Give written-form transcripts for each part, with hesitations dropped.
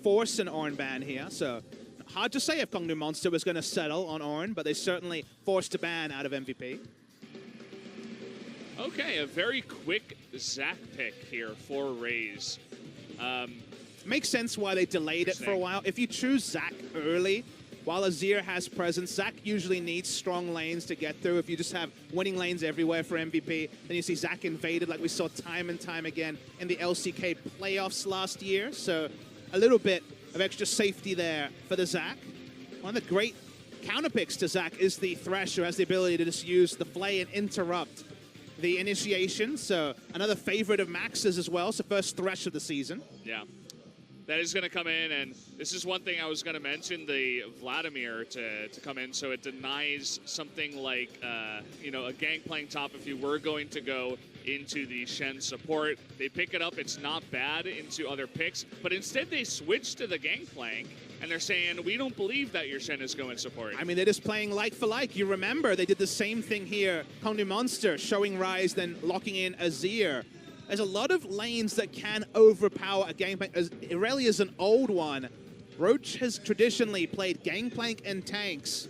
force an Ornn ban here, so hard to say if Kongnu Monster was going to settle on Ornn, but they certainly forced a ban out of MVP. Okay, a very quick Zac pick here for Raze. Makes sense why they delayed it for a while. If you choose Zac early, while Azir has presence, Zac usually needs strong lanes to get through. If you just have winning lanes everywhere for MVP, then you see Zac invaded like we saw time and time again in the LCK playoffs last year. So a little bit of extra safety there for the Zac. One of the great counterpicks to Zac is the Thresh, who has the ability to just use the Flay and interrupt the initiation. So another favorite of Max's as well. So first Thresh of the season. Yeah. That is going to come in, and this is one thing I was going to mention, the Vladimir to come in, so it denies something like, you know, a Gangplank top if you were going to go into the Shen support. They pick it up, it's not bad into other picks, but instead they switch to the Gangplank, and they're saying, we don't believe that your Shen is going support. I mean, they're just playing like for like. You remember, they did the same thing here. Kongnu Monster showing Ryze, then locking in Azir. There's a lot of lanes that can overpower a Gangplank. Irelia is an old one. Roach has traditionally played Gangplank and tanks.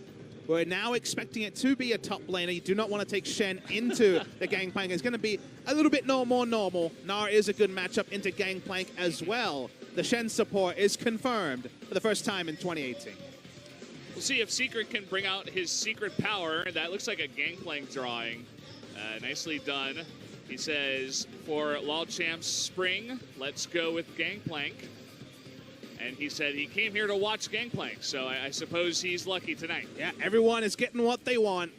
We're now expecting it to be a top laner. You do not want to take Shen into the Gangplank. It's going to be a little bit more normal. Gnar is a good matchup into Gangplank as well. The Shen support is confirmed for the first time in 2018. We'll see if Secret can bring out his secret power. That looks like a Gangplank drawing. Nicely done. He says, for LoL Champs Spring, let's go with Gangplank. And he said he came here to watch Gangplank, so I suppose he's lucky tonight. Yeah, everyone is getting what they want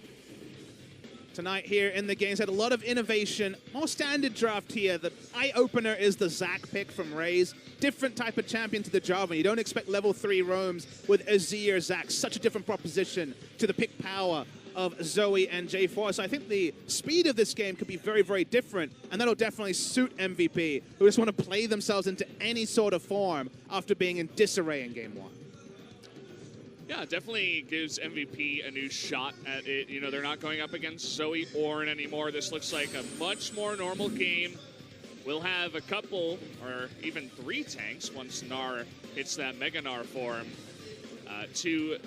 tonight here in the games. Had a lot of innovation. More standard draft here. The eye-opener is the Zac pick from Raze. Different type of champion to the Jarvan. You don't expect level 3 roams with Azir, Zac. Such a different proposition to the pick power of Zoe and J4. So I think the speed of this game could be very, very different, and that'll definitely suit MVP, who just want to play themselves into any sort of form after being in disarray in Game 1. Yeah, it definitely gives MVP a new shot at it. You know, they're not going up against Zoe Ornn anymore. This looks like a much more normal game. We'll have a couple, or even 3 tanks once Gnar hits that Mega Gnar form to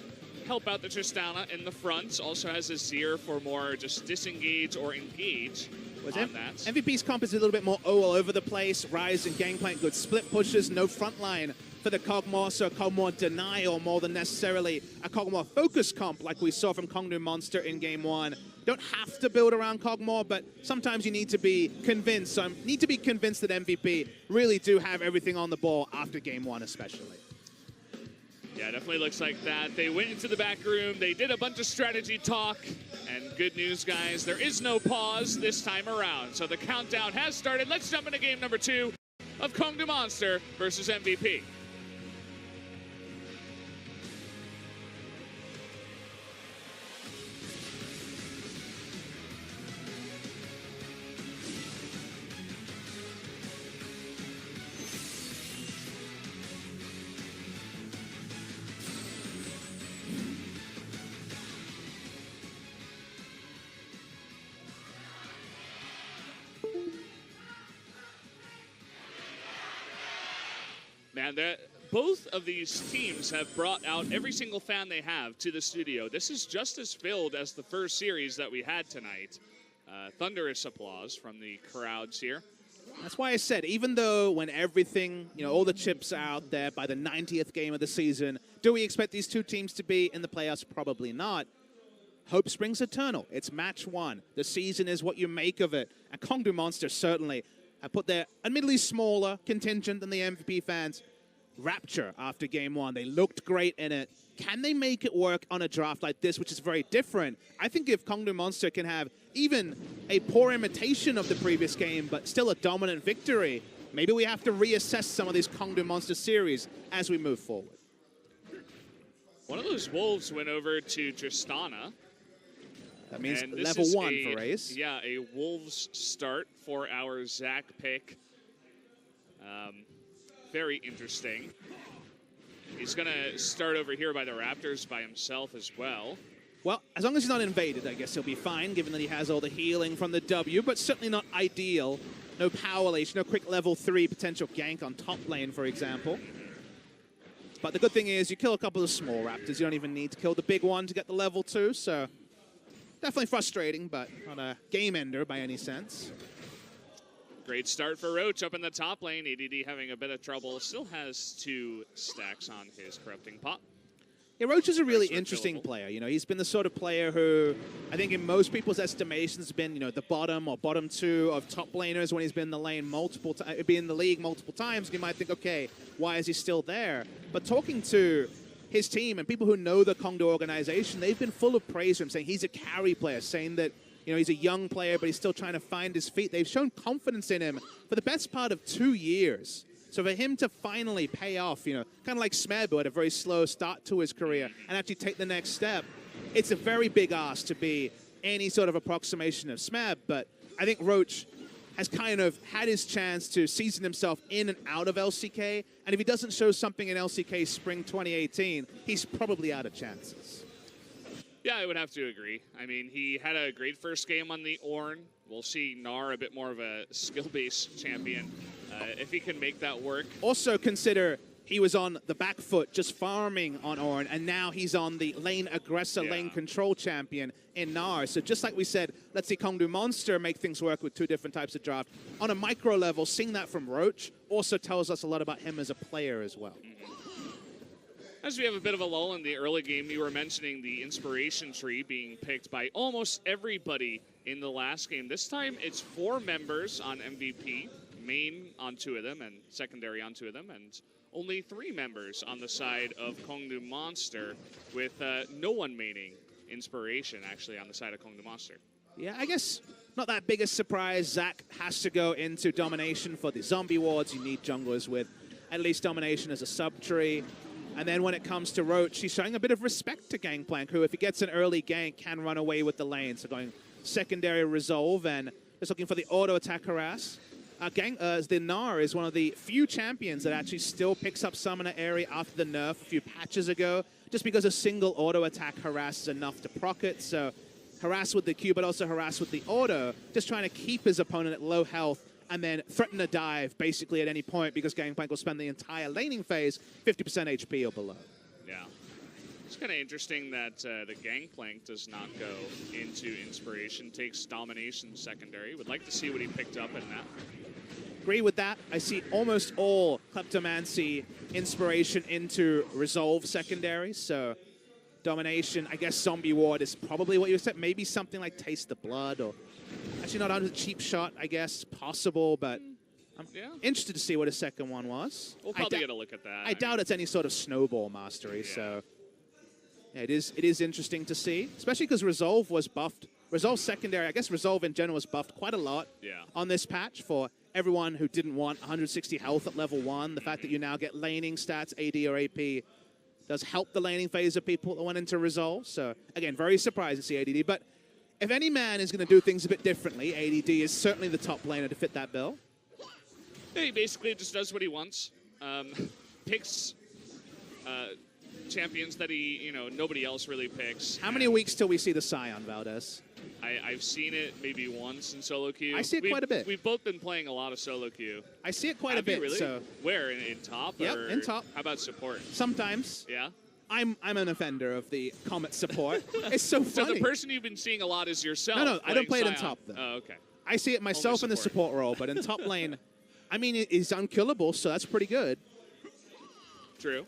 help out the Tristana in the front. Also has Azir for more just disengage or engage on that. MVP's comp is a little bit more all over the place. Ryze and Gangplank, good split pushes, no front line for the Kog'Maw, so Kog'Maw denial more than necessarily a Kog'Maw focus comp like we saw from Kongnu Monster in Game 1. Don't have to build around Kog'Maw, but sometimes you need to be convinced. So I need to be convinced that MVP really do have everything on the ball after Game 1 especially. Yeah, definitely looks like that. They went into the back room, they did a bunch of strategy talk, and good news, guys, there is no pause this time around. So the countdown has started. Let's jump into game number 2 of Kongnu Monster versus MVP. Man, both of these teams have brought out every single fan they have to the studio. This is just as filled as the first series that we had tonight. Thunderous applause from the crowds here. That's why I said, even though when everything, you know, all the chips are out there by the 90th game of the season, do we expect these two teams to be in the playoffs? Probably not. Hope springs eternal. It's match 1. The season is what you make of it. And Kongnu Monster certainly have put their admittedly smaller contingent than the MVP fans rapture after Game 1. They looked great in it. Can they make it work on a draft like this, which is very different? I think if Kongnu Monster can have even a poor imitation of the previous game, but still a dominant victory, maybe we have to reassess some of these Kongnu Monster series as we move forward. One of those Wolves went over to Tristana. That means level 1 for Raze. Yeah, a Wolves start for our Zac pick. Very interesting. He's going to start over here by the Raptors by himself as well. Well, as long as he's not invaded, I guess he'll be fine, given that he has all the healing from the W, but certainly not ideal. No power leash, no quick level 3 potential gank on top lane, for example. But the good thing is you kill a couple of small raptors. You don't even need to kill the big one to get the level 2. So definitely frustrating, but not a game ender by any sense. Great start for Roach up in the top lane. ADD having a bit of trouble. Still has 2 stacks on his Corrupting Pot. Yeah, Roach is a really interesting player. You know, he's been the sort of player who, I think in most people's estimations, has been, you know, the bottom or bottom 2 of top laners when he's been in the lane multiple times, been in the league multiple times. And you might think, okay, why is he still there? But talking to his team and people who know the Kongdo organization, they've been full of praise for him, saying he's a carry player, saying that, you know, he's a young player, but he's still trying to find his feet. They've shown confidence in him for the best part of 2 years. So for him to finally pay off, you know, kind of like Smeb, who had a very slow start to his career, and actually take the next step, it's a very big ask to be any sort of approximation of Smeb. But I think Roach has kind of had his chance to season himself in and out of LCK. And if he doesn't show something in LCK Spring 2018, he's probably out of chances. Yeah, I would have to agree. I mean, he had a great first game on the Ornn. We'll see Gnar a bit more of a skill-based champion if he can make that work. Also consider he was on the back foot just farming on Ornn, and now he's on the lane aggressor, lane control champion in Gnar. So just like we said, let's see Kongdo Monster make things work with 2 different types of draft. On a micro level, seeing that from Roach also tells us a lot about him as a player as well. As we have a bit of a lull in the early game, you were mentioning the inspiration tree being picked by almost everybody in the last game. This time it's 4 members on MVP, main on 2 of them and secondary on 2 of them, and only 3 members on the side of Kongdo Monster, with no one maining inspiration actually on the side of Kongdo Monster. Yeah, I guess not that big a surprise. Zach has to go into domination for the zombie wards. You need junglers with at least domination as a sub-tree. And then when it comes to Roach, he's showing a bit of respect to Gangplank, who, if he gets an early gank, can run away with the lane. So going secondary resolve and just looking for the auto-attack harass. The Gnar is one of the few champions that actually still picks up Summoner area after the nerf a few patches ago, just because a single auto-attack harass is enough to proc it. So harass with the Q, but also harass with the auto, just trying to keep his opponent at low health and then threaten a dive basically at any point, because Gangplank will spend the entire laning phase 50% HP or below. Yeah. It's kind of interesting that the Gangplank does not go into Inspiration, takes Domination secondary. Would like to see what he picked up in that. Agree with that. I see almost all Kleptomancy Inspiration into Resolve secondary, so Domination, I guess Zombie Ward is probably what you said. Maybe something like Taste the Blood, or actually not a cheap shot, I guess, possible, but I'm interested to see what his second one was. We'll probably get a look at that. I doubt it's any sort of snowball mastery, so yeah, it is interesting to see, especially because Resolve was buffed. Resolve secondary, I guess Resolve in general was buffed quite a lot on this patch for everyone who didn't want 160 health at level 1. The fact that you now get laning stats, AD or AP, does help the laning phase of people that went into Resolve. So again, very surprised to see ADD, but if any man is going to do things a bit differently, ADD is certainly the top laner to fit that bill. Yeah, he basically just does what he wants. Picks champions that nobody else really picks. How many weeks till we see the Scion, Valdez? I've seen it maybe once in solo queue. I see it quite a bit. We've both been playing a lot of solo queue. I see it quite a bit. Really? So where, in top? Yep, or in top. How about support? Sometimes. Yeah. I'm an offender of the Comet support. It's so funny. So the person you've been seeing a lot is yourself. No, I don't play it in Scion. top, though. Oh, okay. I see it myself in the support role, but in top lane, I mean, it's unkillable, so that's pretty good. True.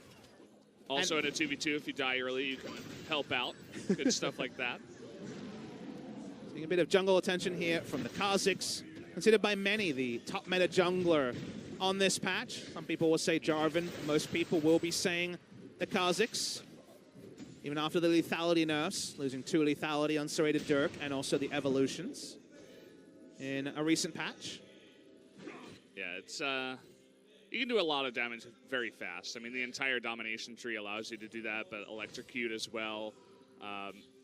Also in a 2v2, if you die early, you can help out. Good stuff like that. Seeing a bit of jungle attention here from the Kha'Zix. Considered by many the top meta jungler on this patch. Some people will say Jarvan. Most people will be saying the Kha'Zix. Even after the lethality nerfs, losing 2 lethality on Serrated Dirk and also the evolutions in a recent patch. Yeah, it's you can do a lot of damage very fast. I mean, the entire domination tree allows you to do that, but electrocute as well.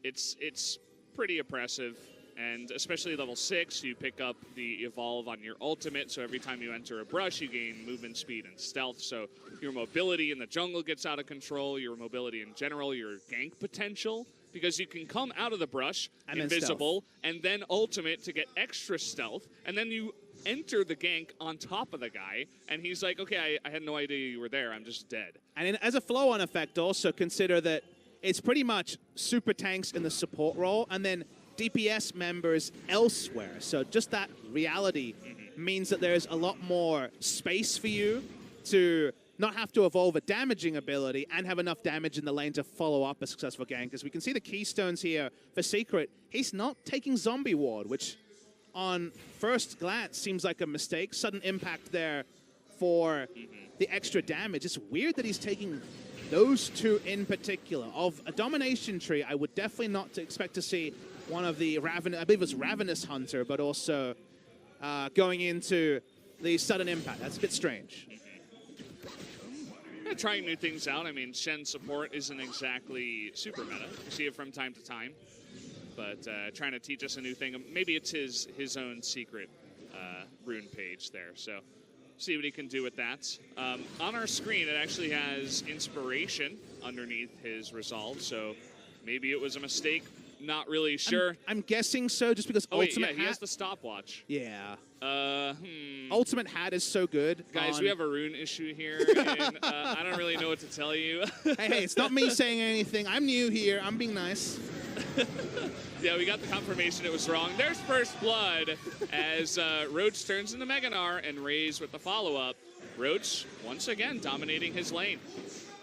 It's pretty oppressive, and especially level 6, you pick up the evolve on your ultimate, so every time you enter a brush, you gain movement speed and stealth, so your mobility in the jungle gets out of control, your mobility in general, your gank potential, because you can come out of the brush, and invisible, and then ultimate to get extra stealth, and then you enter the gank on top of the guy, and he's like, okay, I had no idea you were there. I'm just dead. And as a flow-on effect, also consider that it's pretty much super tanks in the support role, and then DPS members elsewhere. So just that reality means that there's a lot more space for you to not have to evolve a damaging ability and have enough damage in the lane to follow up a successful gank. As we can see the keystones here for Secret, he's not taking Zombie Ward, which on first glance seems like a mistake. Sudden impact there for the extra damage. It's weird that he's taking those two in particular. Of a domination tree, I would definitely not expect to see one of the I believe it was Ravenous Hunter, but also going into the sudden impact. That's a bit strange. Trying new things out. I mean, Shen support isn't exactly super meta. You see it from time to time. But trying to teach us a new thing. Maybe it's his own secret rune page there. So see what he can do with that. On our screen, it actually has inspiration underneath his resolve. So maybe it was a mistake. Not really sure. I'm guessing so, just because Ultimate Hat... he has the stopwatch. Yeah. Ultimate Hat is so good. Guys, we have a rune issue here, and I don't really know what to tell you. hey, it's not me saying anything. I'm new here. I'm being nice. Yeah, we got the confirmation it was wrong. There's first blood as Roach turns into Meganar and Raze with the follow-up. Roach, once again, dominating his lane.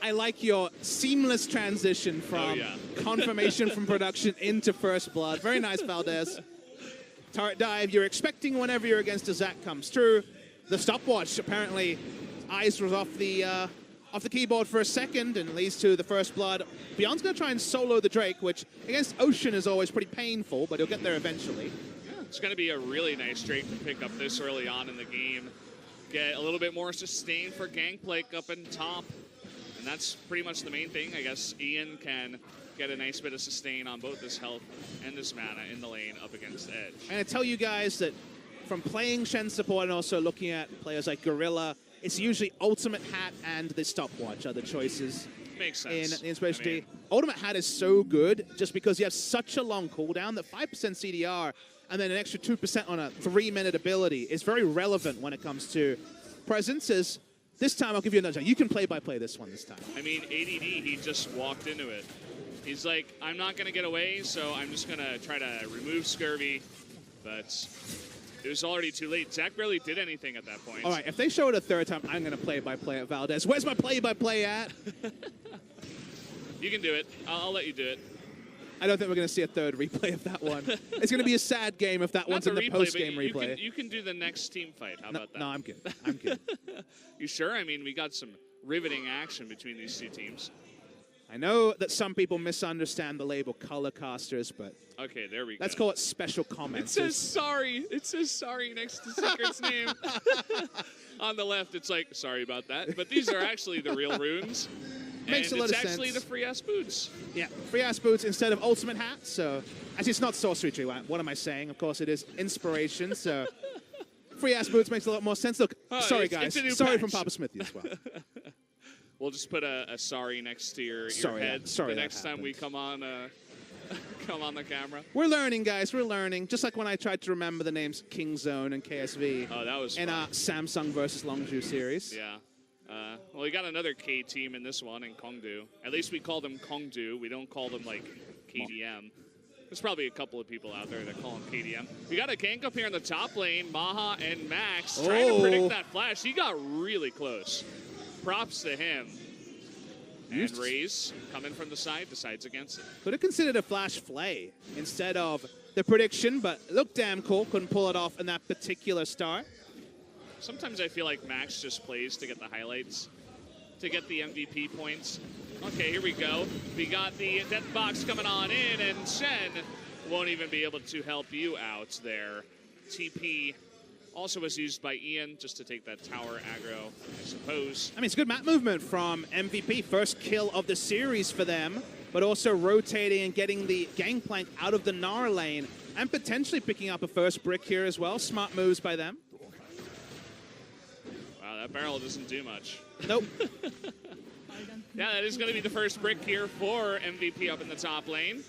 I like your seamless transition from confirmation from production into first blood. Very nice, Valdez. Turret dive, you're expecting whenever you're against a Zac comes true. The stopwatch, apparently, eyes was off the keyboard for a second and leads to the first blood. Beyond's going to try and solo the Drake, which against Ocean is always pretty painful, but he'll get there eventually. Yeah, it's going to be a really nice Drake to pick up this early on in the game. Get a little bit more sustain for Gangplank up in top. And that's pretty much the main thing. I guess Ian can get a nice bit of sustain on both his health and his mana in the lane up against Edge. And I tell you guys that from playing Shen support and also looking at players like Gorilla, it's usually Ultimate Hat and the stopwatch are the choices. Makes sense. In the Inspiration Tree. Ultimate Hat is so good just because you have such a long cooldown that 5% CDR and then an extra 2% on a 3-minute ability is very relevant when it comes to presences. This time, I'll give you another time. You can play-by-play this one this time. I mean, ADD, he just walked into it. He's like, I'm not going to get away, so I'm just going to try to remove Scurvy. But it was already too late. Zac barely did anything at that point. All right, if they show it a third time, I'm going to play-by-play at Valdez. Where's my play-by-play at? You can do it. I'll let you do it. I don't think we're going to see a third replay of that one. It's going to be a sad game if that one's in the post-game replay. You can do the next team fight. How about that? No, I'm good. I'm good. You sure? I mean, we got some riveting action between these two teams. I know that some people misunderstand the label color casters, but okay, there we go. Let's call it special comments. It says sorry. It says sorry next to Secret's name. On the left, it's like, sorry about that. But these are actually the real runes. Makes a lot of sense. It's actually the free-ass boots. Yeah, free-ass boots instead of Ultimate Hat. So, actually, it's not Sorcery Tree. What am I saying? Of course, it is Inspiration. So, free-ass boots makes a lot more sense. Look, sorry, guys. Sorry from Papa Smithy as well. We'll just put a sorry next to your head the next time we come on come on the camera. We're learning, guys. We're learning. Just like when I tried to remember the names King Zone and KSV. Oh, that was in a Samsung versus Longzhu series. Yeah. Well, we got another K team in this one in Kongdu. At least we call them Kongdu. We don't call them like KDM. There's probably a couple of people out there that call him KDM. We got a gank up here in the top lane. Maha and Max trying to predict that flash. He got really close. Props to him. And Raze, coming from the side, decides against it. Could have considered a flash flay instead of the prediction, but looked damn cool. Couldn't pull it off in that particular start. Sometimes I feel like Max just plays to get the highlights, to get the MVP points. Okay, here we go. We got the death box coming on in, and Shen won't even be able to help you out there. TP also was used by Ian just to take that tower aggro, I suppose. I mean, it's good map movement from MVP. First kill of the series for them, but also rotating and getting the Gangplank out of the Gnar lane and potentially picking up a first brick here as well. Smart moves by them. Wow, that barrel doesn't do much. Nope. Yeah, that is going to be the first brick here for MVP up in the top lane.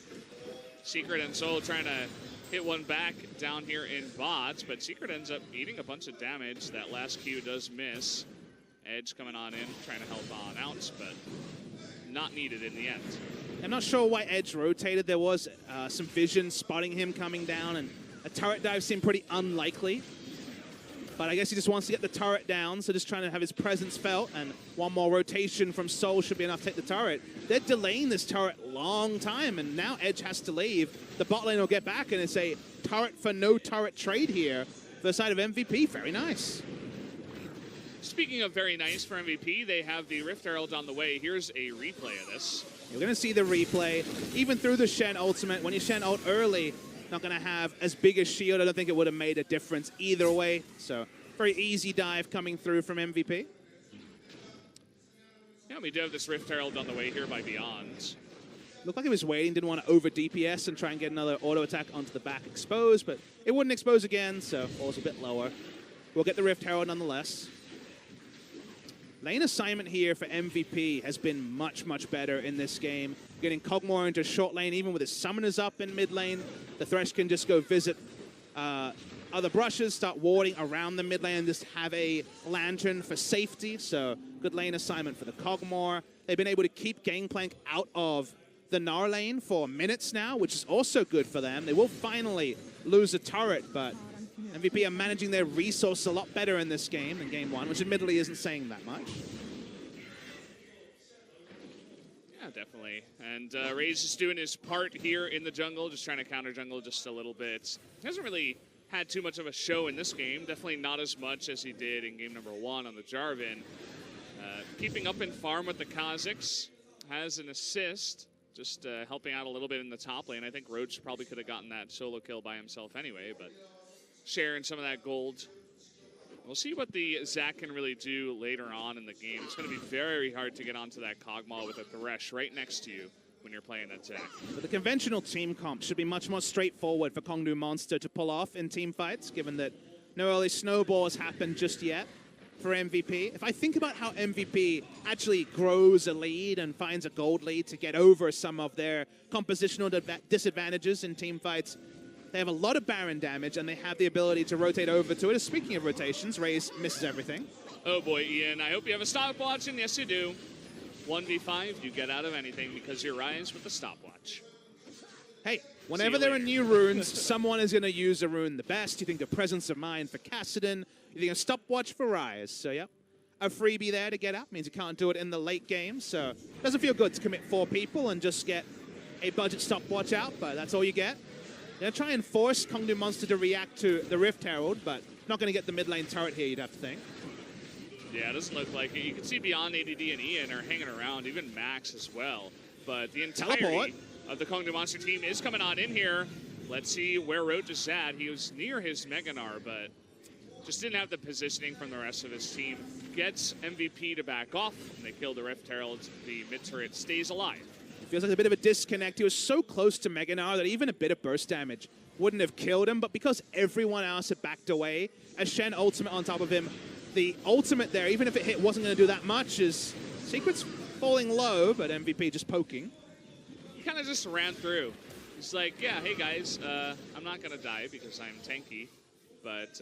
Secret and Soul trying to hit one back down here in bots, but Secret ends up eating a bunch of damage. That last Q does miss. Edge coming on in, trying to help on out, but not needed in the end. I'm not sure why Edge rotated. There was some vision spotting him coming down, and a turret dive seemed pretty unlikely. But I guess he just wants to get the turret down, so just trying to have his presence felt, and one more rotation from Soul should be enough to take the turret. They're delaying this turret a long time, and now Edge has to leave. The bot lane will get back, and it's a turret for no turret trade here for the side of MVP. Very nice. Speaking of very nice for MVP, they have the Rift Herald on the way. Here's a replay of this. You're going to see the replay. Even through the Shen ultimate, when you Shen ult early, not going to have as big a shield. I don't think it would have made a difference either way. So very easy dive coming through from MVP. Yeah, we do have this Rift Herald on the way here by Beyond. Looked like he was waiting, didn't want to over DPS and try and get another auto attack onto the back exposed, but it wouldn't expose again, so falls a bit lower. We'll get the Rift Herald nonetheless. Lane assignment here for MVP has been much, much better in this game. Getting Kog'Maw into short lane, even with his summoners up in mid lane. The Thresh can just go visit other brushes, start warding around the mid lane, and just have a lantern for safety. So good lane assignment for the Kog'Maw. They've been able to keep Gangplank out of the Gnar lane for minutes now, which is also good for them. They will finally lose a turret, but MVP are managing their resource a lot better in this game than game one, which admittedly isn't saying that much. Yeah, definitely. And Ray's just doing his part here in the jungle, just trying to counter jungle just a little bit. He hasn't really had too much of a show in this game. Definitely not as much as he did in game number 1 on the Jarvan. Keeping up in farm with the Kazakhs. Has an assist, just helping out a little bit in the top lane. I think Roach probably could have gotten that solo kill by himself anyway, but sharing some of that gold. We'll see what the Zac can really do later on in the game. It's going to be very hard to get onto that Kog'Maw with a Thresh right next to you when you're playing that Zac. But the conventional team comp should be much more straightforward for Kongnu Monster to pull off in team fights, given that no early snowballs happened just yet for MVP. If I think about how MVP actually grows a lead and finds a gold lead to get over some of their compositional disadvantages in team fights, they have a lot of Baron damage, and they have the ability to rotate over to it. Speaking of rotations, Raze misses everything. Oh boy, Ian, I hope you have a stopwatch, and yes you do. 1v5, you get out of anything because you're Ryze with the stopwatch. Hey, whenever there are new runes, someone is going to use a rune the best. You think of Presence of Mind for Kassadin. You think of Stopwatch for Ryze. So, yep, a freebie there to get out. Means you can't do it in the late game. So, it doesn't feel good to commit 4 people and just get a budget Stopwatch out, but that's all you get. They're going to try and force Kongnu Monster to react to the Rift Herald, but not going to get the mid lane turret here, you'd have to think. Yeah, it doesn't look like it. You can see Beyond, ADD, and Ian are hanging around, even Max as well. But the entirety of the Kongnu Monster team is coming on in here. Let's see where Roach is at. He was near his Mega Gnar, but just didn't have the positioning from the rest of his team. Gets MVP to back off, and they kill the Rift Herald. The mid turret stays alive. It feels like a bit of a disconnect. He was so close to Mega Gnar that even a bit of burst damage wouldn't have killed him, but because everyone else had backed away, a Shen ultimate on top of him, the ultimate there, even if it hit, wasn't going to do that much, is Secret's falling low, but MVP just poking. He kind of just ran through. He's like, yeah, hey guys, I'm not going to die because I'm tanky, but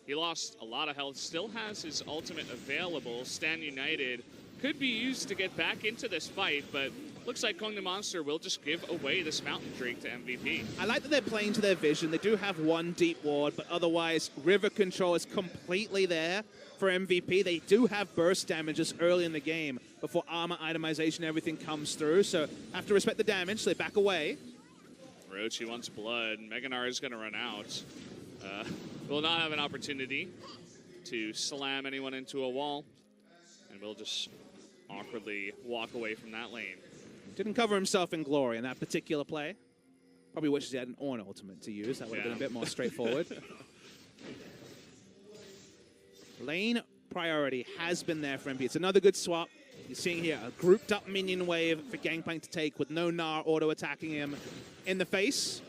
he lost a lot of health, still has his ultimate available. Stand United could be used to get back into this fight, but looks like Kongnu Monster will just give away this Mountain Drake to MVP. I like that they're playing to their vision. They do have one deep ward, but otherwise river control is completely there for MVP. They do have burst damages early in the game before armor itemization, everything comes through. So have to respect the damage, so they back away. Roach, he wants blood. Mega Gnar is going to run out. Will not have an opportunity to slam anyone into a wall, and will just awkwardly walk away from that lane. Didn't cover himself in glory in that particular play. Probably wishes he had an Ornn ultimate to use. That would have been a bit more straightforward. Lane priority has been there for MVP. It's another good swap. You're seeing here a grouped up minion wave for Gangplank to take with no Gnar auto attacking him in the face.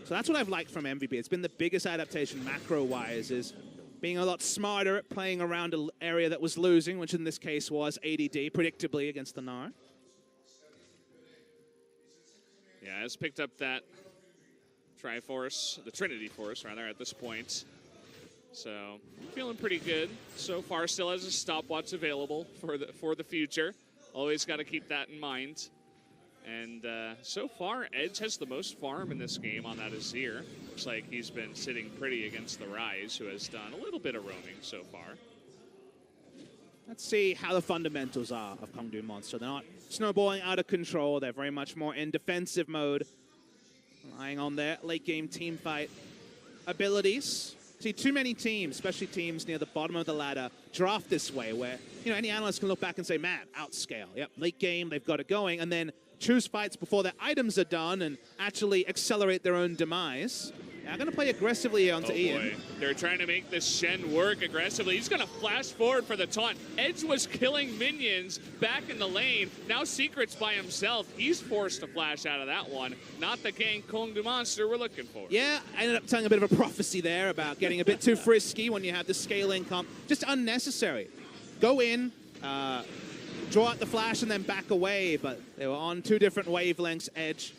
So that's what I've liked from MVP. It's been the biggest adaptation macro-wise, is being a lot smarter at playing around an area that was losing, which in this case was ADD, predictably against the Gnar. Yeah, has picked up that Triforce, the Trinity Force, rather, at this point. So, feeling pretty good so far. Still has a stopwatch available for the future. Always got to keep that in mind. And so far, Edge has the most farm in this game on that Azir. Looks like he's been sitting pretty against the Rise, who has done a little bit of roaming so far. Let's see how the fundamentals are of Kongdu Monster. They're not snowballing out of control. They're very much more in defensive mode, relying on their late game team fight abilities. See, too many teams, especially teams near the bottom of the ladder, draft this way, where any analyst can look back and say, man, outscale. Yep, late game, they've got it going, and then choose fights before their items are done and actually accelerate their own demise. Yeah, I'm going to play aggressively onto Ian. Boy. They're trying to make this Shen work aggressively. He's going to flash forward for the taunt. Edge was killing minions back in the lane. Now Secret's by himself. He's forced to flash out of that one. Not the gank Kongdu Monster we're looking for. Yeah, I ended up telling a bit of a prophecy there about getting a bit too frisky when you have the scaling comp. Just unnecessary. Go in, draw out the flash, and then back away. But they were on two different wavelengths, Edge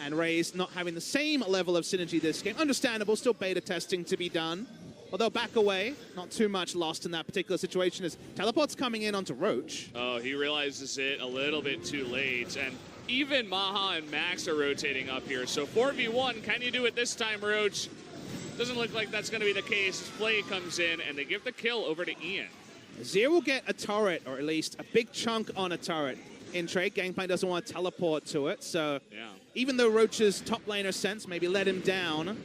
and Raze not having the same level of synergy this game. Understandable, still beta testing to be done. Although back away, not too much lost in that particular situation as Teleport's coming in onto Roach. Oh, he realizes it a little bit too late. And even Maha and Max are rotating up here. So 4v1, can you do it this time, Roach? Doesn't look like that's going to be the case. Flay comes in, and they give the kill over to Ian. Azir will get a turret, or at least a big chunk on a turret in trade. Gangplank doesn't want to teleport to it, so yeah. Even though Roach's top laner sense maybe let him down,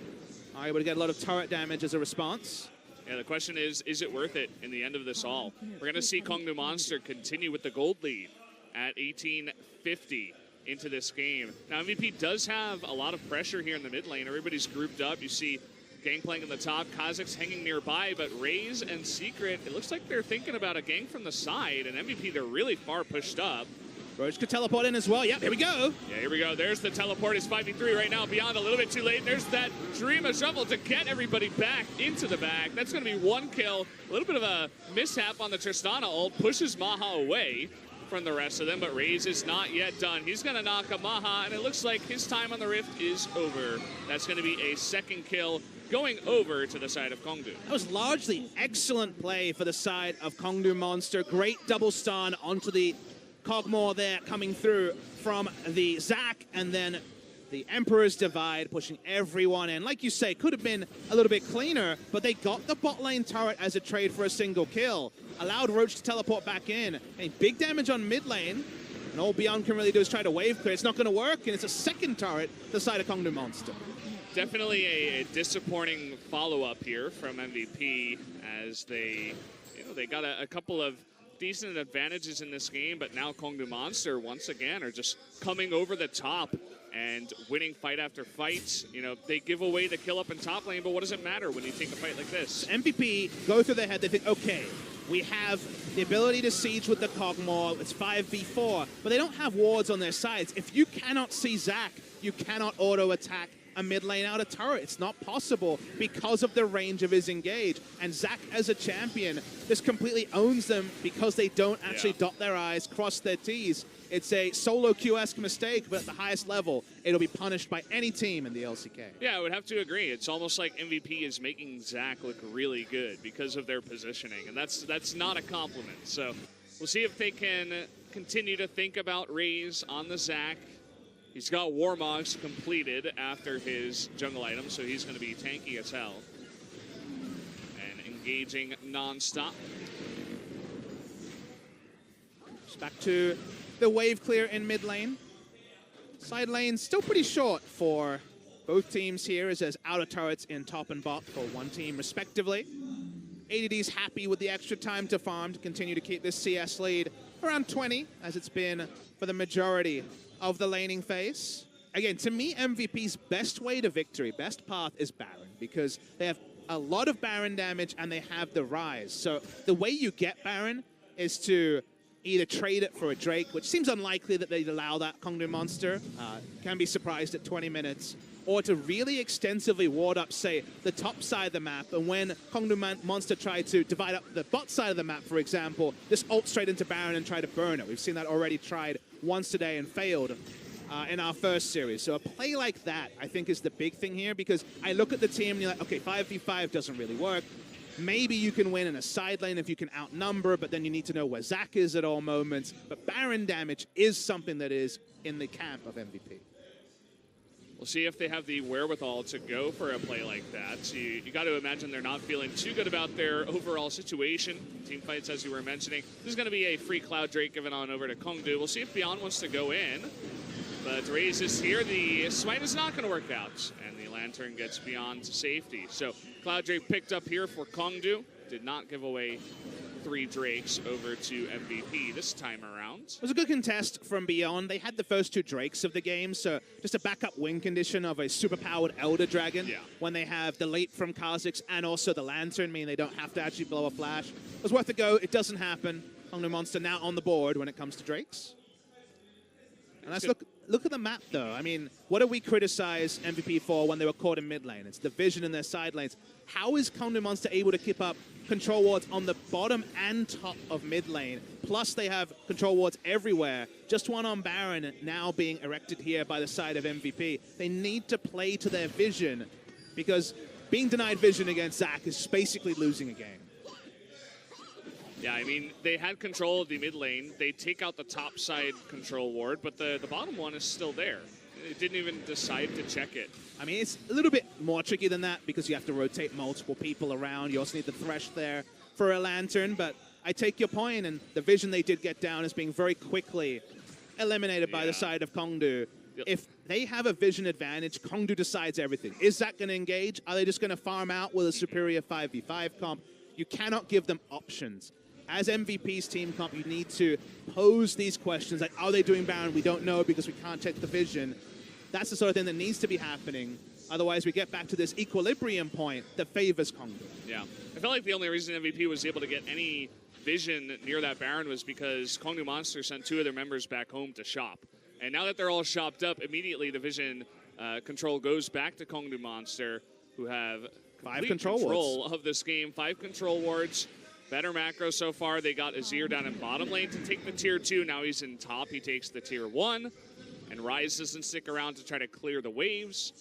are able to get a lot of turret damage as a response. Yeah, the question is it worth it in the end of this all? We're going to see Kongdu Monster continue with the gold lead at 1850 into this game. Now, MVP does have a lot of pressure here in the mid lane. Everybody's grouped up. You see Gangplank in the top, Kazakh's hanging nearby, but Raze and Secret, it looks like they're thinking about a gank from the side, and MVP, they're really far pushed up. Roach could teleport in as well. Yep, here we go. Yeah, here we go. There's the teleport. It's 5v3 right now. Beyond a little bit too late. There's that Dream of Shovel to get everybody back into the back. That's going to be one kill. A little bit of a mishap on the Tristana ult. Pushes Maha away from the rest of them, but Raze is not yet done. He's going to knock a Maha, and it looks like his time on the Rift is over. That's going to be a second kill going over to the side of Kongdu. That was largely excellent play for the side of Kongdu Monster. Great double stun onto the Kog'Maw there coming through from the Zac, and then the Emperor's Divide pushing everyone in. Like you say, could have been a little bit cleaner, but they got the bot lane turret as a trade for a single kill. Allowed Roach to teleport back in. A big damage on mid lane, and all Beyond can really do is try to wave clear. It's not going to work, and it's a second turret to the side of Kongdu Monster. Definitely a disappointing follow-up here from MVP as they got a couple of decent advantages in this game, but now Kongdu Monster once again are just coming over the top and winning fight after fight. They give away the kill up in top lane, but what does it matter when you take a fight like this? MVP go through their head, they think, okay, we have the ability to siege with the Kog'Maw, it's 5v4, but they don't have wards on their sides. If you cannot see Zac, you cannot auto-attack a mid lane out of turret. It's not possible because of the range of his engage. And Zac, as a champion, just completely owns them because they don't actually dot their I's, cross their T's. It's a solo Q-esque mistake, but at the highest level, it'll be punished by any team in the LCK. Yeah, I would have to agree. It's almost like MVP is making Zac look really good because of their positioning, and that's not a compliment. So we'll see if they can continue to think about Raze on the Zac. He's got Warmogs completed after his jungle item, so he's going to be tanky as hell. And engaging non-stop. Just back to the wave clear in mid lane. Side lane still pretty short for both teams here, as there's outer turrets in top and bot for one team respectively. ADD's happy with the extra time to farm to continue to keep this CS lead around 20, as it's been for the majority of the laning phase. Again, to me, MVP's best way to victory, best path is Baron, because they have a lot of Baron damage and they have the Rise. So the way you get Baron is to either trade it for a Drake, which seems unlikely that they'd allow that Kongdu Monster. Can be surprised at 20 minutes. Or to really extensively ward up, say, the top side of the map, and when Kongdu Monster tried to divide up the bot side of the map, for example, just ult straight into Baron and try to burn it. We've seen that already tried once today and failed. in our first series. So a play like that, I think, is the big thing here, because I look at the team and you're like, okay, 5v5 doesn't really work. Maybe you can win in a side lane if you can outnumber, but then you need to know where Zach is at all moments. But Baron damage is something that is in the camp of MVP. We'll see if they have the wherewithal to go for a play like that. So you got to imagine they're not feeling too good about their overall situation. Team fights, as you were mentioning. This is going to be a free Cloud Drake given on over to Kongdu. We'll see if Beyond wants to go in. But Raze is here. The smite is not going to work out. And the Lantern gets Beyond to safety. So Cloud Drake picked up here for Kongdu. Did not give away 3 Drakes over to MVP this time around. It was a good contest from Beyond. They had the first 2 Drakes of the game, so just a backup win condition of a super-powered Elder Dragon when they have the late from Kha'Zix and also the Lantern, meaning they don't have to actually blow a flash. It was worth a go. It doesn't happen. Kongdu Monster now on the board when it comes to Drakes. And let's look at the map, though. I mean, what do we criticize MVP for when they were caught in mid lane? It's the vision in their side lanes. How is Kongdu Monster able to keep up control wards on the bottom and top of mid lane? Plus, they have control wards everywhere. Just one on Baron now being erected here by the side of MVP. They need to play to their vision, because being denied vision against Zach is basically losing a game. Yeah, I mean, they had control of the mid lane. They take out the top side control ward, but the bottom one is still there. It didn't even decide to check it. I mean, it's a little bit more tricky than that, because you have to rotate multiple people around. You also need the Thresh there for a Lantern, but I take your point, and the vision they did get down is being very quickly eliminated by the side of Kongdu. If they have a vision advantage, Kongdu decides everything. Is that going to engage? Are they just going to farm out with a superior 5v5 comp? You cannot give them options. As MVP's team comp, you need to pose these questions like, are they doing Baron? We don't know because we can't check the vision. That's the sort of thing that needs to be happening. Otherwise, we get back to this equilibrium point that favors Kongdu. Yeah. I felt like the only reason MVP was able to get any vision near that Baron was because Kongdu Monster sent 2 of their members back home to shop. And now that they're all shopped up, immediately the vision control goes back to Kongdu Monster, who have 5 control wards of this game. 5 control wards. Better macro so far. They got Azir down in bottom lane to take the tier 2. Now he's in top. He takes the tier 1. And Ryze doesn't stick around to try to clear the waves.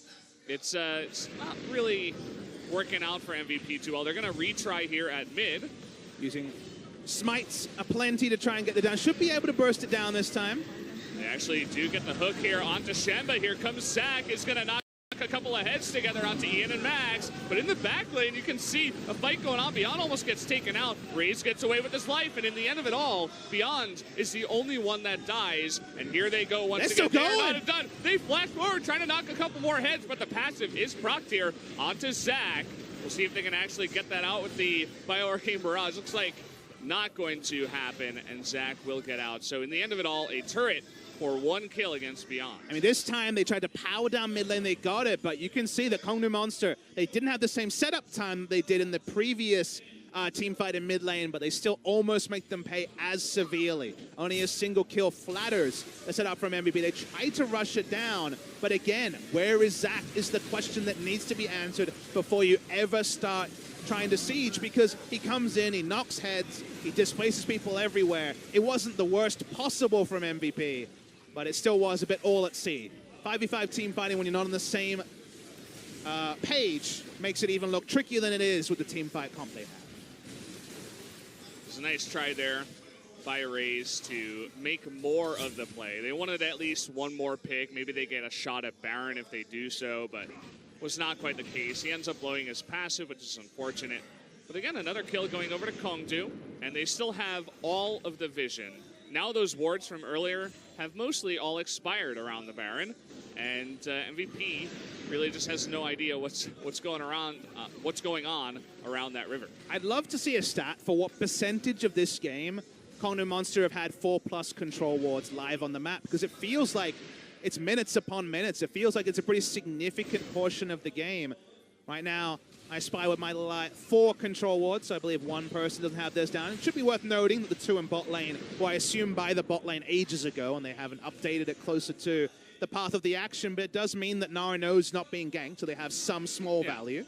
It's not really working out for MVP too well. They're going to retry here at mid. Using smites aplenty to try and get it down. Should be able to burst it down this time. They actually do get the hook here onto Shenba. Here comes Zach. Is going to knock a couple of heads together onto Ian and Max, but in the back lane you can see a fight going on. Beyond almost gets taken out. Raze gets away with his life, and in the end of it all, Beyond is the only one that dies. And here they go once again. They're not done. They flash forward, trying to knock a couple more heads, but the passive is procced here onto Zach. We'll see if they can actually get that out with the Bioarcane Barrage. Looks like not going to happen, and Zach will get out. So in the end of it all, a turret for 1 kill against Beyond. I mean, this time they tried to power down mid lane. They got it, but you can see that Kongdu Monster, they didn't have the same setup time they did in the previous team fight in mid lane, but they still almost make them pay as severely. Only a single kill flatters the setup from MVP. They try to rush it down, but again, where is Zach is the question that needs to be answered before you ever start trying to siege, because he comes in, he knocks heads, he displaces people everywhere. It wasn't the worst possible from MVP, but it still was a bit all at sea. 5v5 team fighting when you're not on the same page makes it even look trickier than it is with the team fight comp they have. It's a nice try there by Raze to make more of the play. They wanted at least 1 more pick. Maybe they get a shot at Baron if they do so, but was not quite the case. He ends up blowing his passive, which is unfortunate. But again, another kill going over to Kongdu, and they still have all of the vision. Now those wards from earlier have mostly all expired around the Baron, and MVP really just has no idea what's going on around that river. I'd love to see a stat for what percentage of this game Kongdu Monster have had 4+ control wards live on the map, because it feels like it's minutes upon minutes. It feels like it's a pretty significant portion of the game. Right now, I spy with my 4 control wards, so I believe 1 person doesn't have theirs down. It should be worth noting that the 2 in bot lane were, I assume, by the bot lane ages ago, and they haven't updated it closer to the path of the action, but it does mean that Nara knows not being ganked, so they have some small value.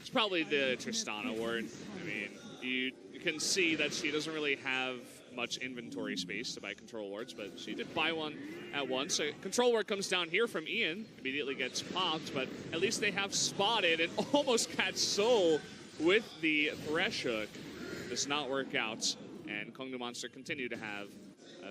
It's probably the Tristana ward. I mean, you can see that she doesn't really have much inventory space to buy control wards, but she did buy one at once. So control ward comes down here from Ian, immediately gets popped, but at least they have spotted and almost catch Soul with the Thresh Hook. Does not work out, and Kongnu Monster continue to have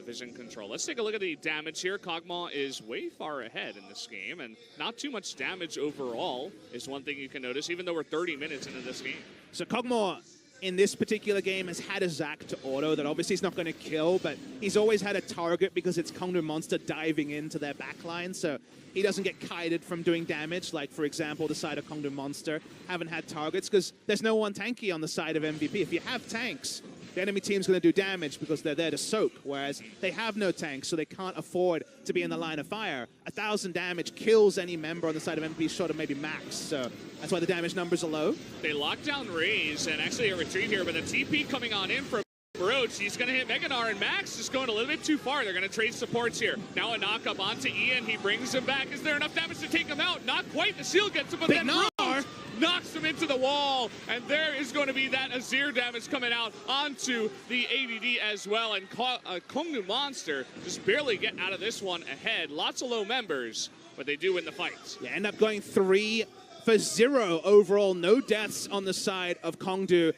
vision control. Let's take a look at the damage here. Kog'Maw is way far ahead in this game, and not too much damage overall is one thing you can notice, even though we're 30 minutes into this game. So Kog'Maw in this particular game has had a Zac to auto that obviously he's not going to kill, but he's always had a target because it's Kongnu Monster diving into their backline, so he doesn't get kited from doing damage, like, for example, the side of Kongnu Monster haven't had targets because there's no one tanky on the side of MVP. If you have tanks, the enemy team's going to do damage because they're there to soak, whereas they have no tanks, so they can't afford to be in the line of fire. 1,000 damage kills any member on the side of MVP short of maybe max, so that's why the damage numbers are low. They lock down Raze, and actually a retreat here, but the TP coming on in from Broach. He's going to hit Meganar, and Max is going a little bit too far. They're going to trade supports here. Now a knock up onto Ian. He brings him back. Is there enough damage to take him out? Not quite. The shield gets him, but then Broach knocks him into the wall, and there is going to be that Azir damage coming out onto the ADD as well, and Kongnu Monster just barely get out of this one ahead. Lots of low members, but they do win the fight. Yeah, end up going 3 for 0 overall. No deaths on the side of Kongdu.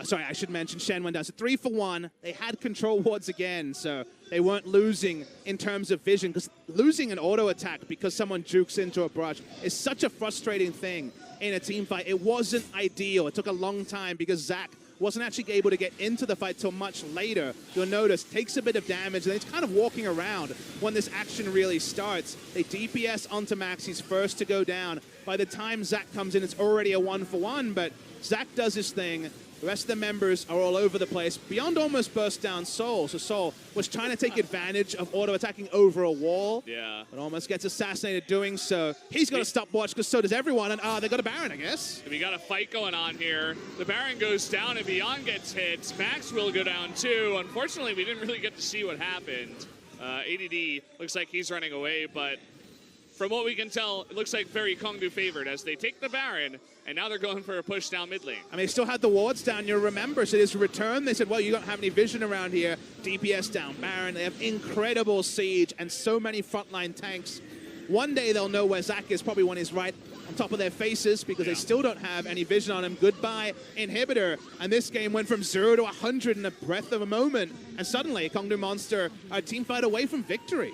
Sorry, I should mention Shen went down. So 3 for 1. They had control wards again, so they weren't losing in terms of vision, because losing an auto attack because someone jukes into a brush is such a frustrating thing in a team fight. It wasn't ideal. It took a long time because Zac wasn't actually able to get into the fight till much later. You'll notice takes a bit of damage, and he's kind of walking around when this action really starts. They DPS onto Max. He's first to go down. By the time Zac comes in, it's already a 1 for 1, but Zac does his thing. The rest of the members are all over the place. Beyond almost burst down Soul. So Soul was trying to take advantage of auto-attacking over a wall. Yeah. But almost gets assassinated doing so. He's got a stopwatch because so does everyone. And they got a Baron, I guess. We got a fight going on here. The Baron goes down and Beyond gets hit. Max will go down too. Unfortunately, we didn't really get to see what happened. ADD looks like he's running away, but from what we can tell, it looks like very Kongnu favored as they take the Baron, and now they're going for a push down mid lane. I mean, they still had the wards down. You'll remember, so his return, they said, well, you don't have any vision around here. DPS down Baron. They have incredible siege and so many frontline tanks. One day they'll know where Zac is, probably when he's right on top of their faces, because they still don't have any vision on him. Goodbye, inhibitor. And this game went from 0 to 100 in a breath of a moment. And suddenly, Kongnu Monster are a team fight away from victory.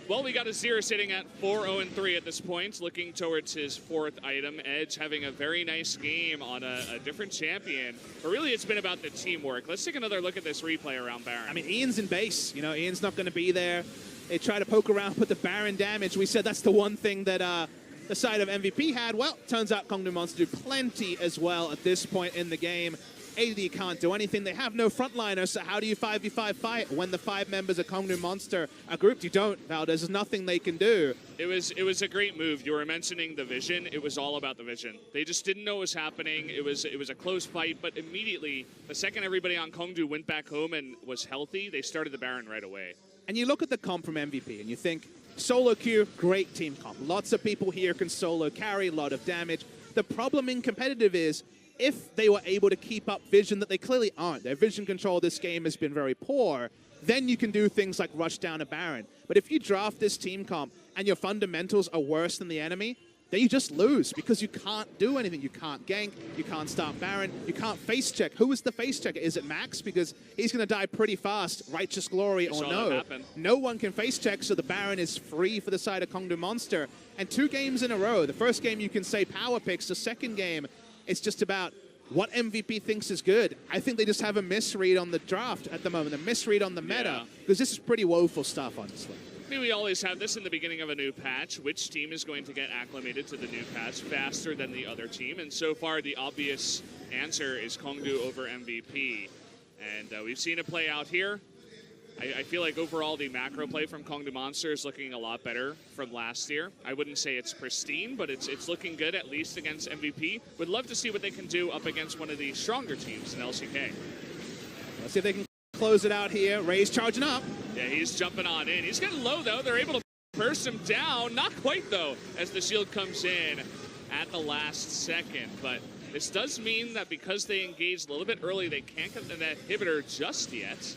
Well, we got Azir sitting at 4-0-3 at this point, looking towards his 4th item. Edge having a very nice game on a different champion. But really, it's been about the teamwork. Let's take another look at this replay around Baron. I mean, Ian's in base. You know, Ian's not going to be there. They try to poke around with the Baron damage. We said that's the one thing that the side of MVP had. Well, turns out Kongnu Monster do plenty as well at this point in the game. AD can't do anything. They have no frontliners, so how do you 5v5 fight when the 5 members of Kongnu Monster are grouped? You don't, Valdez. There's nothing they can do. It was a great move. You were mentioning the vision. It was all about the vision. They just didn't know what was happening. It was a close fight, but immediately, the second everybody on Kongdu went back home and was healthy, they started the Baron right away. And you look at the comp from MVP, and you think, solo queue, great team comp. Lots of people here can solo carry, a lot of damage. The problem in competitive is, if they were able to keep up vision that they clearly aren't, their vision control this game has been very poor, then you can do things like rush down a Baron. But if you draft this team comp and your fundamentals are worse than the enemy, then you just lose because you can't do anything. You can't gank, you can't start Baron, you can't face check. Who is the face checker? Is it Max? Because he's going to die pretty fast, Righteous Glory or no. No one can face check, so the Baron is free for the side of Kongnu Monster. And 2 games in a row. The first game you can say power picks, the second game it's just about what MVP thinks is good. I think they just have a misread on the draft at the moment, a misread on the meta, because this is pretty woeful stuff, honestly. I mean, we always have this in the beginning of a new patch. Which team is going to get acclimated to the new patch faster than the other team? And so far, the obvious answer is Kongdu over MVP. And we've seen it play out here. I feel like overall the macro play from Kongnu Monster is looking a lot better from last year. I wouldn't say it's pristine, but it's looking good, at least against MVP. Would love to see what they can do up against one of the stronger teams in LCK. Let's see if they can close it out here. Ray's charging up. Yeah, he's jumping on in. He's getting low, though. They're able to burst him down. Not quite, though, as the shield comes in at the last second. But This does mean that because they engaged a little bit early, they can't get the inhibitor just yet.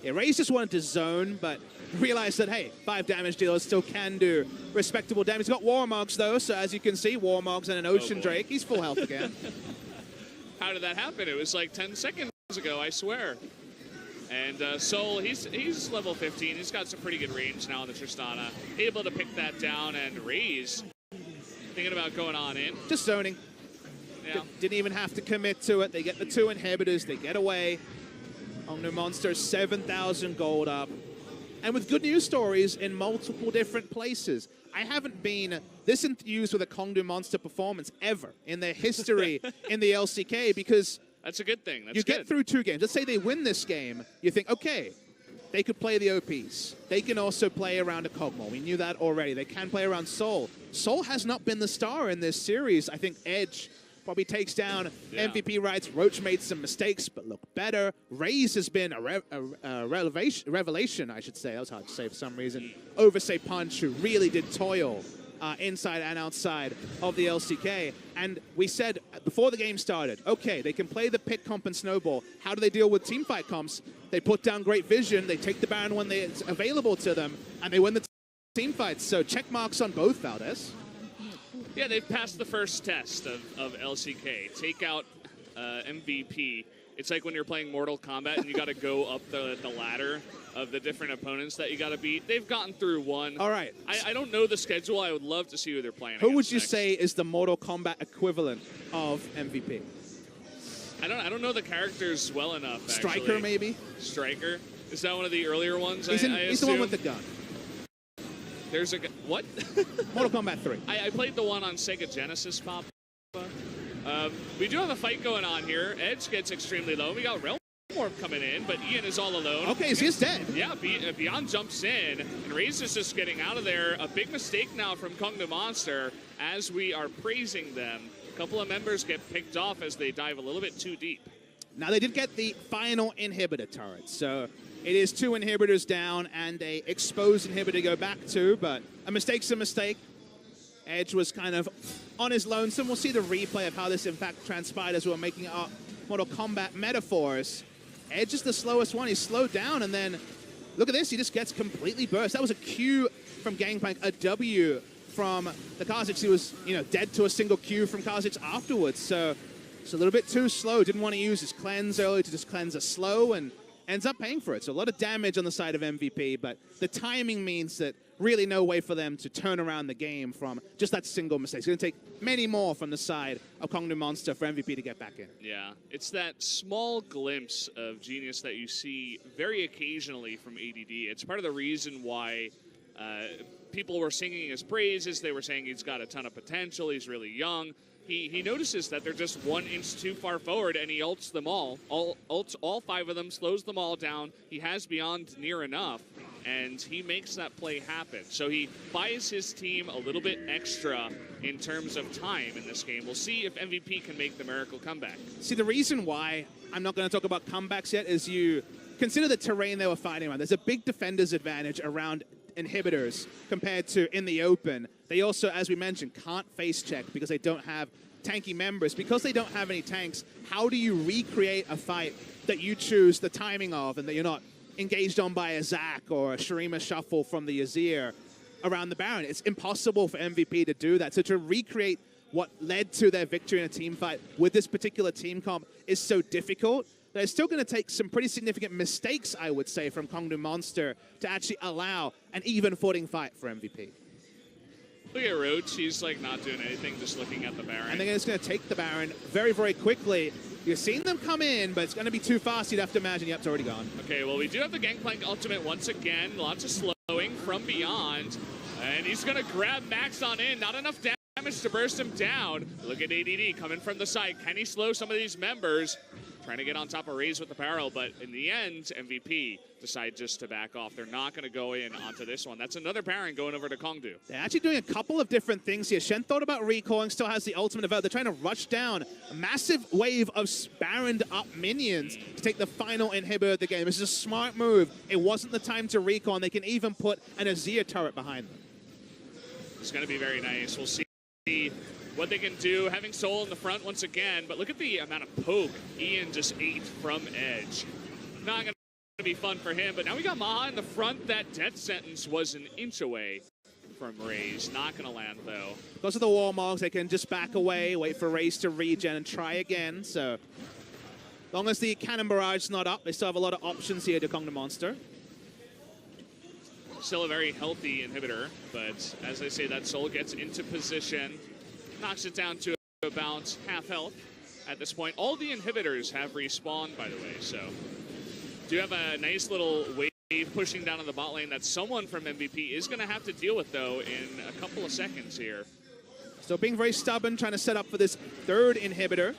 Yeah, Raze just wanted to zone, but realized that, hey, 5 damage dealers still can do respectable damage. He's got Warmogs, though, so as you can see, Warmogs and an Ocean Drake. He's full health again. How did that happen? It was like 10 seconds ago, I swear. And Sol, he's level 15. He's got some pretty good range now on the Tristana. Able to pick that down, and Raze thinking about going on in. Just zoning. Yeah. Didn't even have to commit to it. They get the 2 inhibitors. They get away. Ongnu Monster, 7,000 gold up. And with good news stories in multiple different places. I haven't been this enthused with a Kongdu Monster performance ever in their history in the LCK, because that's a good thing. That's you get through 2 games. Let's say they win this game. You think, okay, they could play the OPs. They can also play around a Kog'Maw. We knew that already. They can play around Sol. Sol has not been the star in this series. I think Edge probably takes down MVP rights. Roach made some mistakes, but look better. Raze has been a revelation, I should say. That was hard to say for some reason. Over, say, Punch, who really did toil inside and outside of the LCK. And we said before the game started, okay, they can play the pit comp and snowball. How do they deal with teamfight comps? They put down great vision. They take the Baron when it's available to them, and they win the team fights. So check marks on both, Valdez. Yeah, they've passed the first test of LCK. Take out MVP. It's like when you're playing Mortal Kombat and you got to go up the ladder of the different opponents that you got to beat. They've gotten through one. All right. I don't know the schedule. I would love to see who they're playing Who would you next. say is the Mortal Kombat equivalent of MVP? I don't know the characters well enough, actually. Striker, maybe? Striker? Is that one of the earlier ones? He's the one with the gun. There's a... What? Mortal Kombat 3. I played the one on Sega Genesis, Pop. We do have a fight going on here. Edge gets extremely low. We got Realm Orb coming in, but Ian is all alone. Okay, so he's dead. Yeah, Beyond jumps in, and Raze is just getting out of there. A big mistake now from Kongdu Monster as we are praising them. A couple of members get picked off as they dive a little bit too deep. Now, they did get the final inhibitor turret, so it is 2 inhibitors down and a exposed inhibitor to go back to, but a mistake's a mistake. Edge was kind of on his lonesome. We'll see the replay of how this, in fact, transpired as we were making our Mortal Kombat metaphors. Edge is the slowest one. He's slowed down, and then look at this. He just gets completely burst. That was a Q from Gangplank, a W from the Kha'Zix. He was, dead to a single Q from Kha'Zix afterwards, so it's a little bit too slow. Didn't want to use his cleanse early to just cleanse a slow, and ends up paying for it. So a lot of damage on the side of MVP, but the timing means that really no way for them to turn around the game from just that single mistake. It's going to take many more from the side of Kongdu Monster for MVP to get back in. Yeah, it's that small glimpse of genius that you see very occasionally from ADD. It's part of the reason why people were singing his praises. They were saying he's got a ton of potential. He's really young. He notices that they're just 1 inch too far forward, and he ults them ults all 5 of them, slows them all down. He has Beyond near enough, and he makes that play happen. So he buys his team a little bit extra in terms of time in this game. We'll see if MVP can make the miracle comeback. See, the reason why I'm not going to talk about comebacks yet is you consider the terrain they were fighting around. There's a big defender's advantage around inhibitors compared to in the open. They also, as we mentioned, can't face check because they don't have tanky members. Because they don't have any tanks, how do you recreate a fight that you choose the timing of and that you're not engaged on by a Zac or a Shurima Shuffle from the Azir around the Baron? It's impossible for MVP to do that. So to recreate what led to their victory in a team fight with this particular team comp is so difficult. They're still going to take some pretty significant mistakes, I would say, from Kongdu Monster to actually allow an even footing fight for MVP. Look at Roach. He's like not doing anything, just looking at the Baron. And they're just going to take the Baron very, very quickly. You've seen them come in, but it's going to be too fast. You'd have to imagine. Yep, it's already gone. Okay, well, we do have the Gangplank ultimate once again. Lots of slowing from Beyond. And he's going to grab Max on in. Not enough damage to burst him down. Look at ADD coming from the side. Can he slow some of these members? Trying to get on top of Raze with the barrel, but in the end, MVP decide just to back off. They're not going to go in onto this one. That's another Baron going over to Kongdu. They're actually doing a couple of different things here. Shen thought about recalling, still has the ultimate developed. They're trying to rush down a massive wave of Baroned up minions to take the final inhibitor of the game. This is a smart move. It wasn't the time to recall, and they can even put an Azir turret behind them. It's going to be very nice. We'll see what they can do, having Soul in the front once again. But look at the amount of poke Ian just ate from Edge. Not going to be fun for him, but now we got Maha in the front. That death sentence was an inch away from Raze. Not going to land, though. Because of the Warmogs, they can just back away, wait for Raze to regen, and try again. So, as long as the Cannon Barrage is not up, they still have a lot of options here to Kong the Monster. Still a very healthy inhibitor, but as I say, that Soul gets into position, knocks it down to about half health at this point. All the inhibitors have respawned, by the way, so do have a nice little wave pushing down on the bot lane that someone from MVP is going to have to deal with, though, in a couple of seconds here. So being very stubborn, trying to set up for this third inhibitor.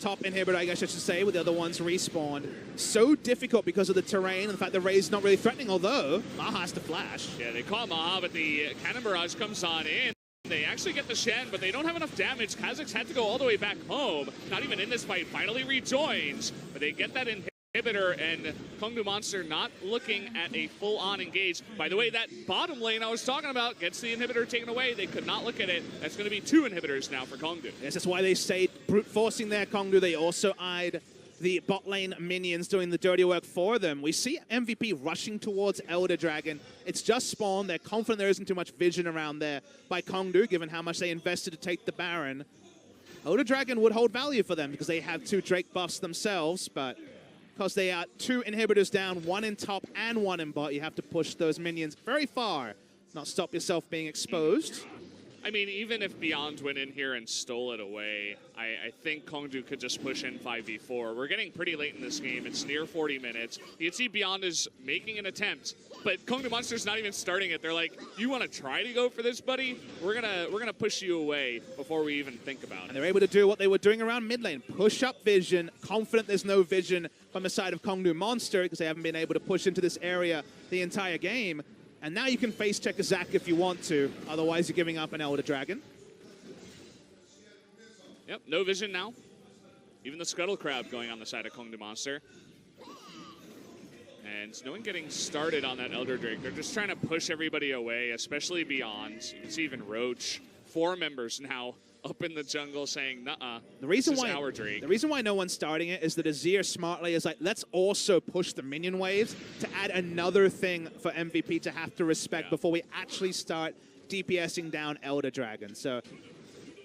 Top inhibitor, I guess I should say, with the other ones respawned. So difficult because of the terrain and the fact that Raze is not really threatening, although Maha has to flash. Yeah, they caught Maha, but the Cannon Barrage comes on in. They actually get the Shen, but they don't have enough damage. Kazakhs had to go all the way back home. Not even in this fight, finally rejoins. But they get that inhibitor, and Kong Du Monster not looking at a full-on engage. By the way, that bottom lane I was talking about gets the inhibitor taken away. They could not look at it. That's going to be 2 inhibitors now for Kong Du. Yes, that's why they stayed brute forcing their Kong Du. They also eyed the bot lane minions doing the dirty work for them. We see MVP rushing towards Elder Dragon. It's just spawned. They're confident there isn't too much vision around there by Kong Du, given how much they invested to take the Baron. Elder Dragon would hold value for them because they have 2 Drake buffs themselves, but because they are 2 inhibitors down, 1 in top and 1 in bot, you have to push those minions very far, not stop yourself being exposed. I mean, even if Beyond went in here and stole it away, I think Kong Du could just push in 5v4. We're getting pretty late in this game. It's near 40 minutes. You can see Beyond is making an attempt, but Kong Du Monster's not even starting it. They're like, you want to try to go for this, buddy? We're gonna push you away before we even think about it. And they're able to do what they were doing around mid lane. Push up vision, confident there's no vision from the side of Kong Du Monster because they haven't been able to push into this area the entire game. And now you can face check a Zac if you want to. Otherwise, you're giving up an Elder Dragon. Yep, no vision now. Even the Scuttle Crab going on the side of Kong Du Monster. And no one getting started on that Elder Drake. They're just trying to push everybody away, especially Beyond. You can see even Roach, 4 members now up in the jungle saying, nuh-uh, this is our Drake. The reason why no one's starting it is that Azir smartly is like, let's also push the minion waves to add another thing for MVP to have to respect before we actually start DPSing down Elder Dragon. So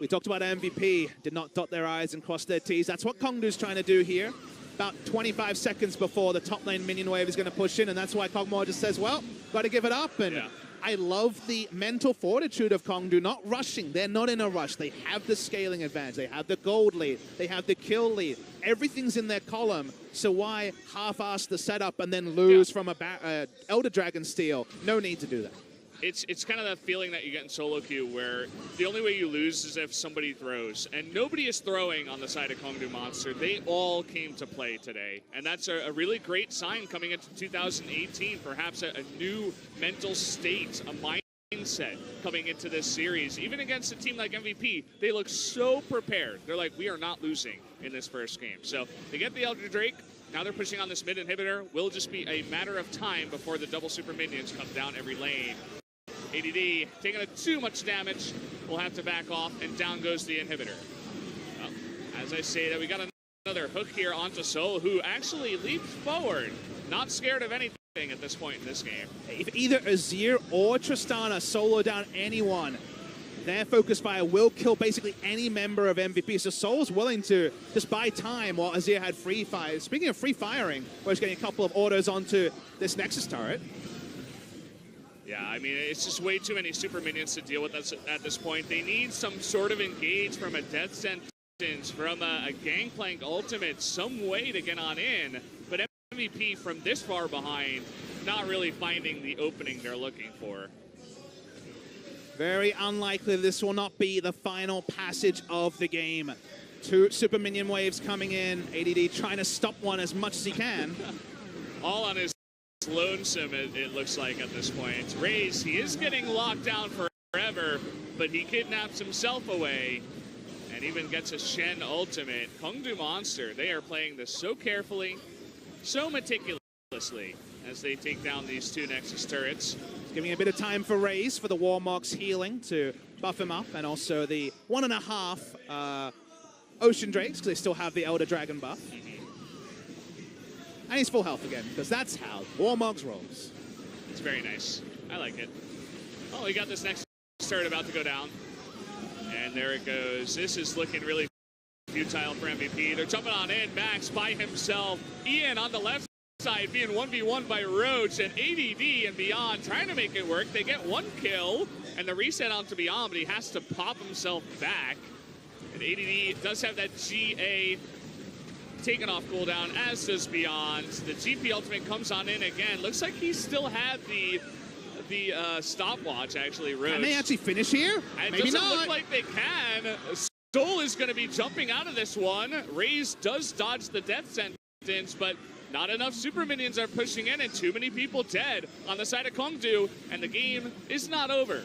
we talked about MVP, did not dot their I's and cross their T's. That's what Kong Du's trying to do here. About 25 seconds before the top lane minion wave is going to push in, and that's why Kog'Maw just says, well, got to give it up. And I love the mental fortitude of Kong Du, not rushing. They're not in a rush. They have the scaling advantage. They have the gold lead. They have the kill lead. Everything's in their column. So why half-ass the setup and then lose from a Elder Dragon steal? No need to do that. It's kind of that feeling that you get in solo queue where the only way you lose is if somebody throws. And nobody is throwing on the side of Kong Du Monster. They all came to play today. And that's a really great sign coming into 2018. Perhaps a new mental state, a mindset coming into this series. Even against a team like MVP, they look so prepared. They're like, we are not losing in this first game. So they get the Elder Drake. Now they're pushing on this mid inhibitor. Will just be a matter of time before the double super minions come down every lane. ADD taking too much damage, will have to back off, and down goes the inhibitor. Well, as I say that, we got another hook here onto Soul, who actually leaped forward, not scared of anything at this point in this game. If either Azir or Tristana solo down anyone, their focus fire will kill basically any member of MVP. So Soul's willing to just buy time while Azir had free fire. Speaking of free firing, we're just getting a couple of orders onto this Nexus turret. Yeah, I mean, it's just way too many super minions to deal with us at this point. They need some sort of engage from a death sentence, from a gangplank ultimate, some way to get on in. But MVP from this far behind, not really finding the opening they're looking for. Very unlikely this will not be the final passage of the game. 2 super minion waves coming in. ADD trying to stop one as much as he can. All on his lonesome, it looks like at this point. Raze, he is getting locked down forever, but he kidnaps himself away and even gets a Shen ultimate. Kong Du Monster, they are playing this so carefully, so meticulously as they take down these 2 Nexus turrets. Giving a bit of time for Raze, for the Warmogs healing to buff him up, and also the 1.5 Ocean Drakes, because they still have the Elder Dragon buff. And he's full health again, because that's how Warmogs rolls. It's very nice. I like it. Oh, we got this next turret about to go down. And there it goes. This is looking really futile for MVP. They're jumping on in. Max by himself. Ian on the left side being 1v1 by Roach, and ADD and Beyond trying to make it work. They get 1 kill, and the reset onto Beyond, but he has to pop himself back. And ADD does have that GA taken off cooldown, as does Beyond. The GP ultimate comes on in again. Looks like he still had the stopwatch, actually, Roach. Can they actually finish here? It Maybe doesn't not. look like they can. Soul is going to be jumping out of this one. Raze does dodge the death sentence, but not enough super minions are pushing in, and too many people dead on the side of Kongdu, and the game is not over.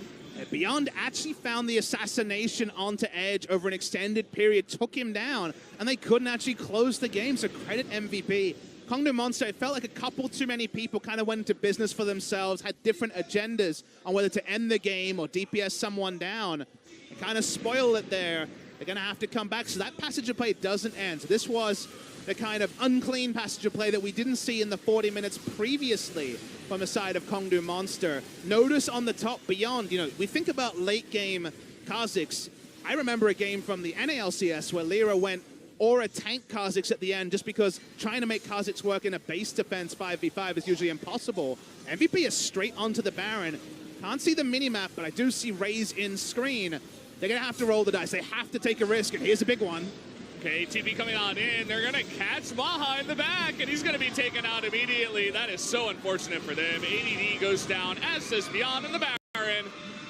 Beyond actually found the assassination onto Edge over an extended period, took him down, and they couldn't actually close the game, so credit MVP. Kongdu Monster, it felt like a couple too many people kind of went into business for themselves, had different agendas on whether to end the game or DPS someone down. It kind of spoiled it there. They're going to have to come back, so that passage of play doesn't end. So this was the kind of unclean passage of play that we didn't see in the 40 minutes previously from the side of Kongdu Monster. Notice on the top Beyond, you know, we think about late game Kha'Zix. I remember a game from the NALCS where Lyra went or a tank Kha'Zix at the end, just because trying to make Kha'Zix work in a base defense 5v5 is usually impossible. MVP is straight onto the Baron. Can't see the minimap, but I do see Raze in screen. They're going to have to roll the dice. They have to take a risk, and here's a big one. Okay, TP coming on in. They're going to catch Maha in the back, and he's going to be taken out immediately. That is so unfortunate for them. ADD goes down, as does Beyond in the Baron.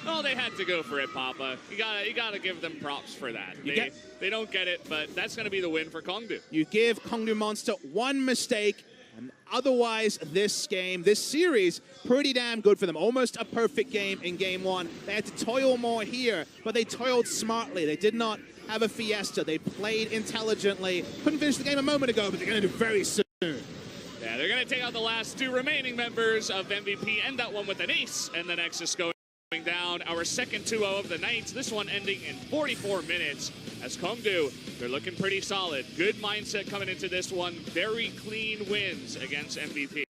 Oh, they had to go for it, Papa. You gotta give them props for that. They don't get it, but that's going to be the win for Kongdu. You give Kongdu Monster one mistake, and otherwise this game, this series, pretty damn good for them. Almost a perfect game in game one. They had to toil more here, but they toiled smartly. They did not have a fiesta. They played intelligently. Couldn't finish the game a moment ago, but they're going to do very soon. Yeah, they're going to take out the last 2 remaining members of MVP, end that one with an ace, and the Nexus going down. Our second 2-0 of the night. This one ending in 44 minutes. As Kongdu, they're looking pretty solid. Good mindset coming into this one. Very clean wins against MVP.